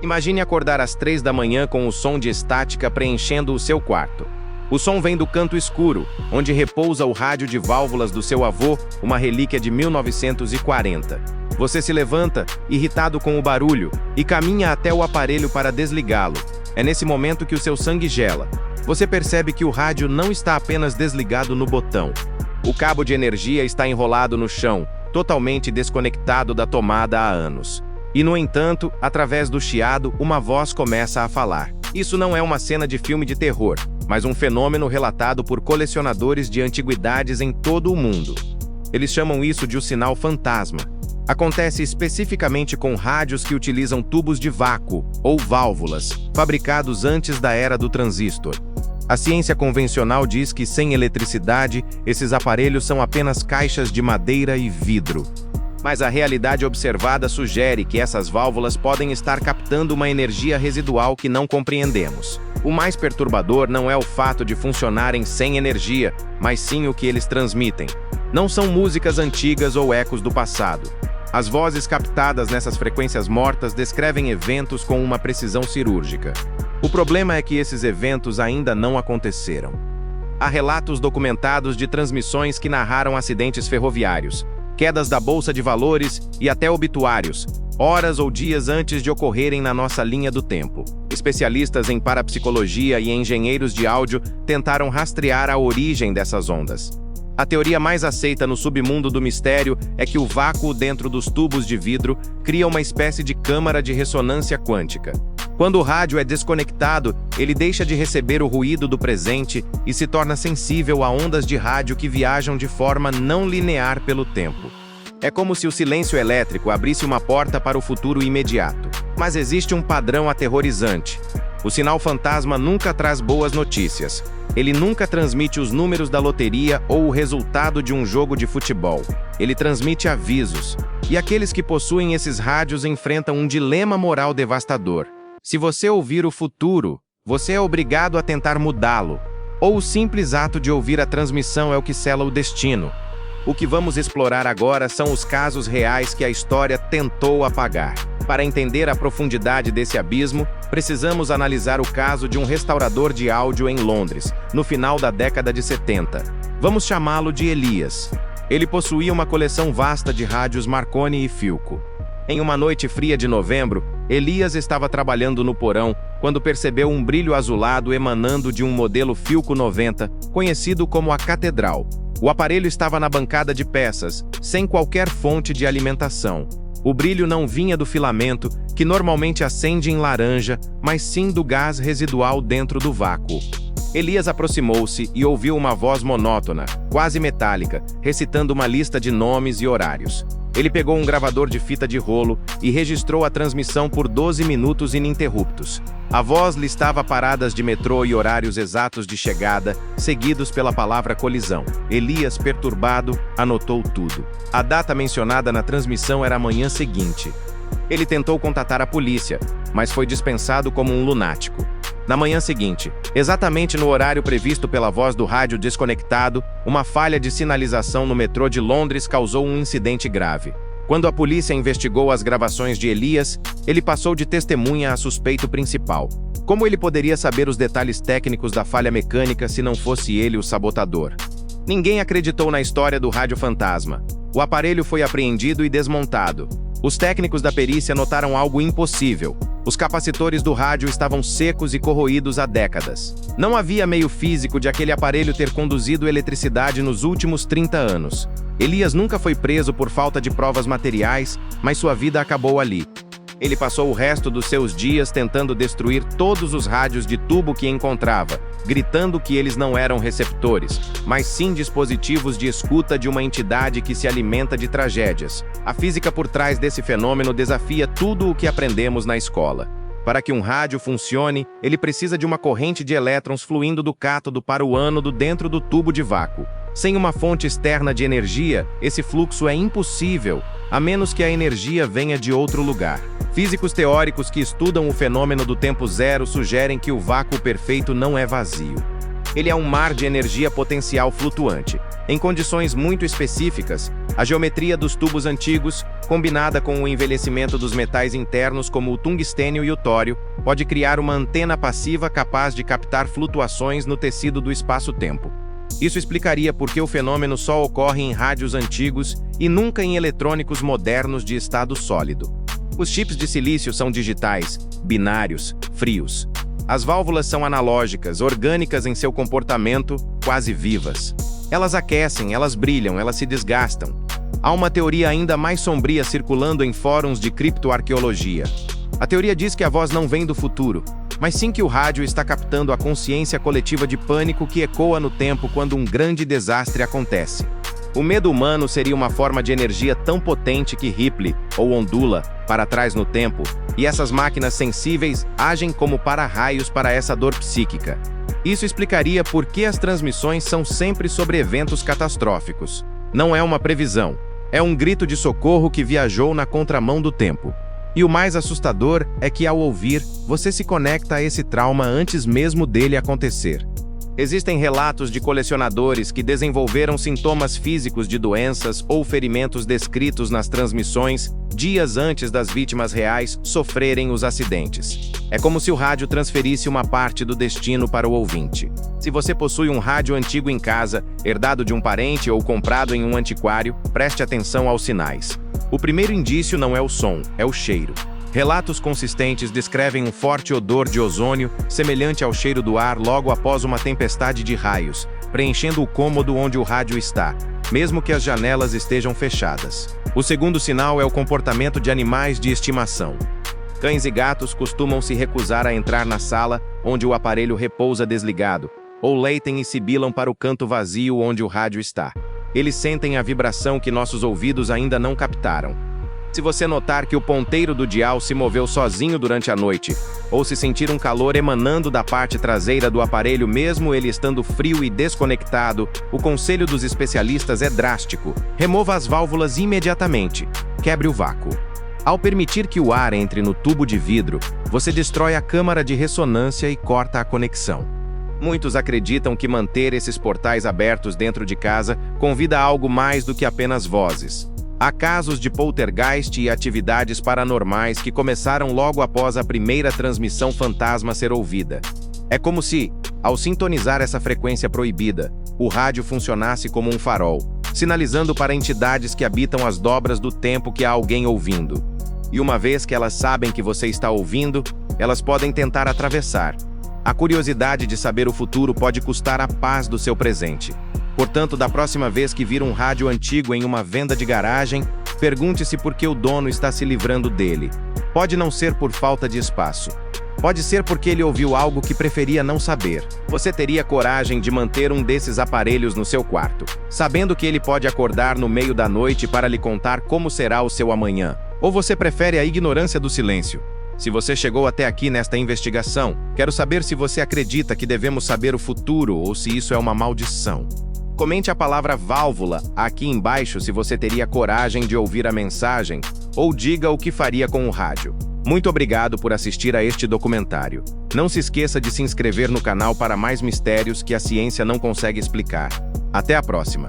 Imagine acordar às 3 da manhã com o som de estática preenchendo o seu quarto. O som vem do canto escuro, onde repousa o rádio de válvulas do seu avô, uma relíquia de 1940. Você se levanta, irritado com o barulho, e caminha até o aparelho para desligá-lo. É nesse momento que o seu sangue gela. Você percebe que o rádio não está apenas desligado no botão. O cabo de energia está enrolado no chão, totalmente desconectado da tomada há anos. E, no entanto, através do chiado, uma voz começa a falar. Isso não é uma cena de filme de terror, mas um fenômeno relatado por colecionadores de antiguidades em todo o mundo. Eles chamam isso de o sinal fantasma. Acontece especificamente com rádios que utilizam tubos de vácuo, ou válvulas, fabricados antes da era do transistor. A ciência convencional diz que, sem eletricidade, esses aparelhos são apenas caixas de madeira e vidro. Mas a realidade observada sugere que essas válvulas podem estar captando uma energia residual que não compreendemos. O mais perturbador não é o fato de funcionarem sem energia, mas sim o que eles transmitem. Não são músicas antigas ou ecos do passado. As vozes captadas nessas frequências mortas descrevem eventos com uma precisão cirúrgica. O problema é que esses eventos ainda não aconteceram. Há relatos documentados de transmissões que narraram acidentes ferroviários, quedas da bolsa de valores e até obituários, horas ou dias antes de ocorrerem na nossa linha do tempo. Especialistas em parapsicologia e engenheiros de áudio tentaram rastrear a origem dessas ondas. A teoria mais aceita no submundo do mistério é que o vácuo dentro dos tubos de vidro cria uma espécie de câmara de ressonância quântica. Quando o rádio é desconectado, ele deixa de receber o ruído do presente e se torna sensível a ondas de rádio que viajam de forma não linear pelo tempo. É como se o silêncio elétrico abrisse uma porta para o futuro imediato. Mas existe um padrão aterrorizante. O sinal fantasma nunca traz boas notícias. Ele nunca transmite os números da loteria ou o resultado de um jogo de futebol. Ele transmite avisos. E aqueles que possuem esses rádios enfrentam um dilema moral devastador. Se você ouvir o futuro, você é obrigado a tentar mudá-lo. Ou o simples ato de ouvir a transmissão é o que sela o destino. O que vamos explorar agora são os casos reais que a história tentou apagar. Para entender a profundidade desse abismo, precisamos analisar o caso de um restaurador de áudio em Londres, no final da década de 70. Vamos chamá-lo de Elias. Ele possuía uma coleção vasta de rádios Marconi e Philco. Em uma noite fria de novembro, Elias estava trabalhando no porão quando percebeu um brilho azulado emanando de um modelo Philco 90, conhecido como a Catedral. O aparelho estava na bancada de peças, sem qualquer fonte de alimentação. O brilho não vinha do filamento, que normalmente acende em laranja, mas sim do gás residual dentro do vácuo. Elias aproximou-se e ouviu uma voz monótona, quase metálica, recitando uma lista de nomes e horários. Ele pegou um gravador de fita de rolo e registrou a transmissão por 12 minutos ininterruptos. A voz listava paradas de metrô e horários exatos de chegada, seguidos pela palavra colisão. Elias, perturbado, anotou tudo. A data mencionada na transmissão era a manhã seguinte. Ele tentou contatar a polícia, mas foi dispensado como um lunático. Na manhã seguinte, exatamente no horário previsto pela voz do rádio desconectado, uma falha de sinalização no metrô de Londres causou um incidente grave. Quando a polícia investigou as gravações de Elias, ele passou de testemunha a suspeito principal. Como ele poderia saber os detalhes técnicos da falha mecânica se não fosse ele o sabotador? Ninguém acreditou na história do rádio fantasma. O aparelho foi apreendido e desmontado. Os técnicos da perícia notaram algo impossível. Os capacitores do rádio estavam secos e corroídos há décadas. Não havia meio físico de aquele aparelho ter conduzido eletricidade nos últimos 30 anos. Elias nunca foi preso por falta de provas materiais, mas sua vida acabou ali. Ele passou o resto dos seus dias tentando destruir todos os rádios de tubo que encontrava, gritando que eles não eram receptores, mas sim dispositivos de escuta de uma entidade que se alimenta de tragédias. A física por trás desse fenômeno desafia tudo o que aprendemos na escola. Para que um rádio funcione, ele precisa de uma corrente de elétrons fluindo do cátodo para o ânodo dentro do tubo de vácuo. Sem uma fonte externa de energia, esse fluxo é impossível, a menos que a energia venha de outro lugar. Físicos teóricos que estudam o fenômeno do tempo zero sugerem que o vácuo perfeito não é vazio. Ele é um mar de energia potencial flutuante. Em condições muito específicas, A geometria dos tubos antigos, combinada com o envelhecimento dos metais internos como o tungstênio e o tório, pode criar uma antena passiva capaz de captar flutuações no tecido do espaço-tempo. Isso explicaria por que o fenômeno só ocorre em rádios antigos e nunca em eletrônicos modernos de estado sólido. Os chips de silício são digitais, binários, frios. As válvulas são analógicas, orgânicas em seu comportamento, quase vivas. Elas aquecem, elas brilham, elas se desgastam. Há uma teoria ainda mais sombria circulando em fóruns de criptoarqueologia. A teoria diz que a voz não vem do futuro, mas sim que o rádio está captando a consciência coletiva de pânico que ecoa no tempo quando um grande desastre acontece. O medo humano seria uma forma de energia tão potente que ripple, ou ondula, para trás no tempo, e essas máquinas sensíveis agem como para-raios para essa dor psíquica. Isso explicaria por que as transmissões são sempre sobre eventos catastróficos. Não é uma previsão, é um grito de socorro que viajou na contramão do tempo. E o mais assustador é que, ao ouvir, você se conecta a esse trauma antes mesmo dele acontecer. Existem relatos de colecionadores que desenvolveram sintomas físicos de doenças ou ferimentos descritos nas transmissões dias antes das vítimas reais sofrerem os acidentes. É como se o rádio transferisse uma parte do destino para o ouvinte. Se você possui um rádio antigo em casa, herdado de um parente ou comprado em um antiquário, preste atenção aos sinais. O primeiro indício não é o som, é o cheiro. Relatos consistentes descrevem um forte odor de ozônio, semelhante ao cheiro do ar logo após uma tempestade de raios, preenchendo o cômodo onde o rádio está, mesmo que as janelas estejam fechadas. O segundo sinal é o comportamento de animais de estimação. Cães e gatos costumam se recusar a entrar na sala onde o aparelho repousa desligado, ou leitem e sibilam para o canto vazio onde o rádio está. Eles sentem a vibração que nossos ouvidos ainda não captaram. Se você notar que o ponteiro do dial se moveu sozinho durante a noite, ou se sentir um calor emanando da parte traseira do aparelho mesmo ele estando frio e desconectado, o conselho dos especialistas é drástico. Remova as válvulas imediatamente. Quebre o vácuo. Ao permitir que o ar entre no tubo de vidro, você destrói a câmara de ressonância e corta a conexão. Muitos acreditam que manter esses portais abertos dentro de casa convida a algo mais do que apenas vozes. Há casos de poltergeist e atividades paranormais que começaram logo após a primeira transmissão fantasma ser ouvida. É como se, ao sintonizar essa frequência proibida, o rádio funcionasse como um farol, sinalizando para entidades que habitam as dobras do tempo que há alguém ouvindo. E uma vez que elas sabem que você está ouvindo, elas podem tentar atravessar. A curiosidade de saber o futuro pode custar a paz do seu presente. Portanto, da próxima vez que vir um rádio antigo em uma venda de garagem, pergunte-se por que o dono está se livrando dele. Pode não ser por falta de espaço. Pode ser porque ele ouviu algo que preferia não saber. Você teria coragem de manter um desses aparelhos no seu quarto, sabendo que ele pode acordar no meio da noite para lhe contar como será o seu amanhã? Ou você prefere a ignorância do silêncio? Se você chegou até aqui nesta investigação, quero saber se você acredita que devemos saber o futuro ou se isso é uma maldição. Comente a palavra válvula aqui embaixo se você teria coragem de ouvir a mensagem, ou diga o que faria com o rádio. Muito obrigado por assistir a este documentário. Não se esqueça de se inscrever no canal para mais mistérios que a ciência não consegue explicar. Até a próxima!